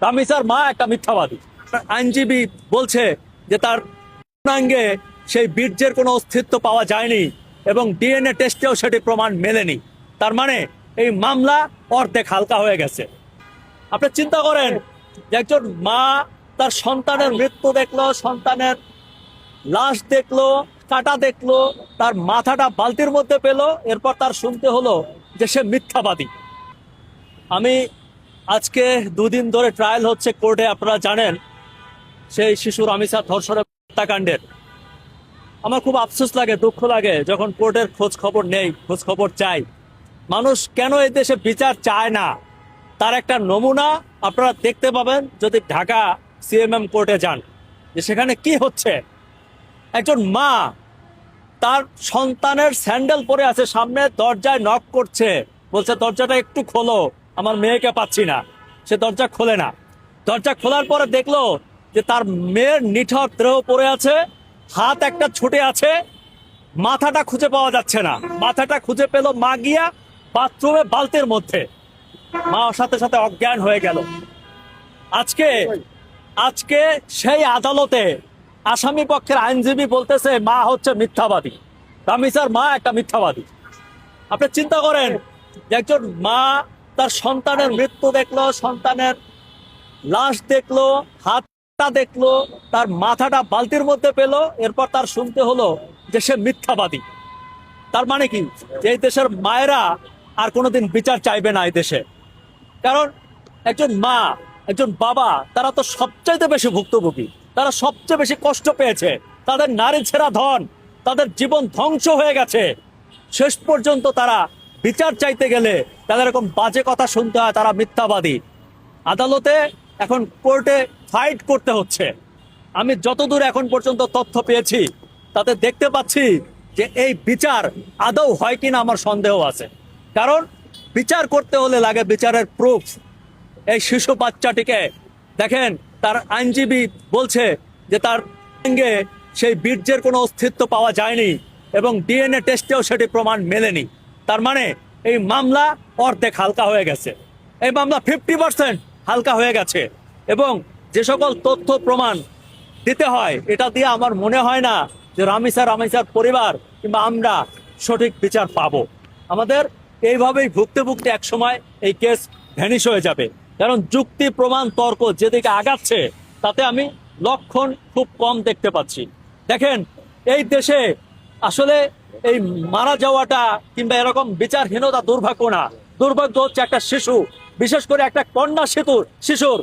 রামিসার মা একটা মিথ্যাবাদী। আইনজীবী বলছে যে তার পূর্ণাঙ্গে সেই বীর্যের কোনো অস্তিত্ব পাওয়া যায়নি এবং ডিএনএ টেস্টেও সেটি প্রমাণ মেলেনি। তার মানে এই মামলা অর্ধেক হালকা হয়ে গেছে। আপনি চিন্তা করেন যে একজন মা তার সন্তানের মৃত্যু দেখলো, সন্তানের লাশ দেখলো, কাটা দেখলো, তার মাথাটা বালতির মধ্যে পেলো, এরপর তার শুনতে হলো যে সে মিথ্যাবাদী। আমি আজকে দুদিন ধরে ট্রায়াল হচ্ছে কোর্টে, আপনারা জানেন সেই শিশু রামিসা ধর্ষণের হত্যাকাণ্ডের। আমার খুব আফসোস লাগে, দুঃখ লাগে যখন কোর্টের খোঁজ খবর নেই, খোঁজ খবর চাই। মানুষ কেন এই দেশে বিচার চায় না তার একটা নমুনা আপনারা দেখতে পাবেন যদি ঢাকা সিএমএম কোর্টে যান, যে সেখানে কি হচ্ছে। একজন মা তার সন্তানের স্যান্ডেল পরে আছে, সামনে দরজায় নক করছে, বলছে দরজাটা একটু খোলো, আমার মেয়েকে পাচ্ছি না। সে দরজা খোলে না। দরজা খোলার পরে দেখলো যে তার মেয়ের নিথর দেহ পড়ে আছে, হাত একটা ছুটে আছে, মাথাটা খুঁজে পাওয়া যাচ্ছে না। মাথাটা খুঁজে পেল মা গিয়া বাথরুমে বালতির মধ্যে। মা সাথে সাথে অজ্ঞান হয়ে গেল। আজকে আজকে সেই আদালতে আসামি পক্ষের আইনজীবী বলতেছে মা হচ্ছে মিথ্যাবাদী, রামিসার মা একটা মিথ্যাবাদী। আপনি চিন্তা করেন যে একজন মা তার সন্তানের মৃত্যু দেখলো, সন্তানের লাশ দেখলো, হাতটা দেখলো, তার মাথাটা বালতির মধ্যে পেলো, এরপর তার শুনতে হলো যে সে মিথ্যাবাদী। তার মানে কি, যে এই দেশের মায়েরা আর কোনোদিন বিচার চাইবে না এই দেশে। কারণ একজন মা, একজন বাবা, তারা তো সবচাইতে বেশি ভুক্তভোগী, তারা সবচেয়ে বেশি কষ্ট পেয়েছে, তাদের নারী ছেঁড়া ধন, তাদের জীবন ধ্বংস হয়ে গেছে। শেষ পর্যন্ত তারা বিচার চাইতে গেলে তাদের এরকম বাজে কথা শুনতে হয়, তারা মিথ্যাবাদী। আদালতে এখন কোর্টে ফাইট করতে হচ্ছে। আমি যতদূর এখন পর্যন্ত তথ্য পেয়েছি তাতে দেখতে পাচ্ছি যে এই বিচার আদৌ হয় কিনা আমার সন্দেহ আছে। কারণ বিচার করতে হলে লাগে বিচারের প্রুফ। এই শিশু বাচ্চাটিকে দেখেন, তার আইনজীবী বলছে যে তার সঙ্গে সেই বীর্যের কোনো অস্তিত্ব পাওয়া যায়নি এবং ডিএনএ টেস্টেও সেটি প্রমাণ মেলেনি। তার মানে এই মামলা অর্ধেক হালকা হয়ে গেছে। এই মামলা 50% হালকা হয়ে গেছে। এবং যে সকল তথ্য প্রমাণ দিতে হয়, এটা দিয়ে আমার মনে হয় না যে রামিসার পরিবার কিংবা আমরা সঠিক বিচার পাবো। আমাদের এইভাবেই ভুগতে ভুগতে একসময় এই কেস ভ্যানিশ হয়ে যাবে। কারণ যুক্তি প্রমাণ তর্ক যেদিকে আগাচ্ছে তাতে আমি লক্ষণ খুব কম দেখতে পাচ্ছি। দেখেন, এই দেশে আসলে এই মারা যাওয়াটা কিংবা এরকম বিচারহীনতা দুর্ভাগ্য না, দুর্ভাগ্য হচ্ছে একটা শিশু, বিশেষ করে একটা কন্যা শিশুর